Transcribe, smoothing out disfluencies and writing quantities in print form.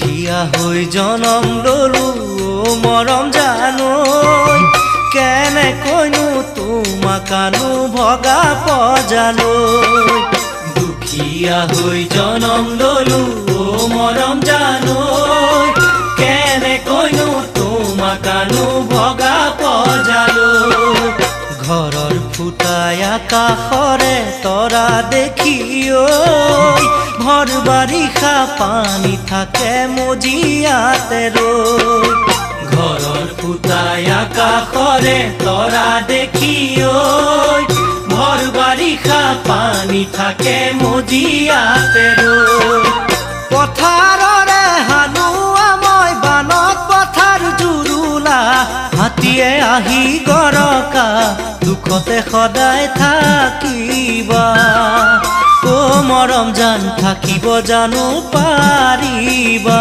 দুখীয়া হৈ জনম ললো মৰম জানৈ কেনেকৈনো তোমাকানো ভগা পজালৈ দুখীয়া হৈ জনম ললো মৰম জানৈ কেনেকৈনো তোমাকানো ভগা পজালৈ ঘৰৰ ফুটাই আকাশৰে তৰা দেখি ভৰ বাৰিষা পানী থাকে মজিয়াতে ৰৈ ঘৰৰ ফুটাই আকাশৰে তৰা দেখি ভৰ বাৰিষা পানী থাকে মজিয়াতে ৰৈ পথাৰৰে হালোৱা মই বানত পথাৰ জুৰুলা হাতীয়ে আহি গৰকা দুখতে সদায় থাকিবা মৰম জান থাকিব জানো পাৰিবা।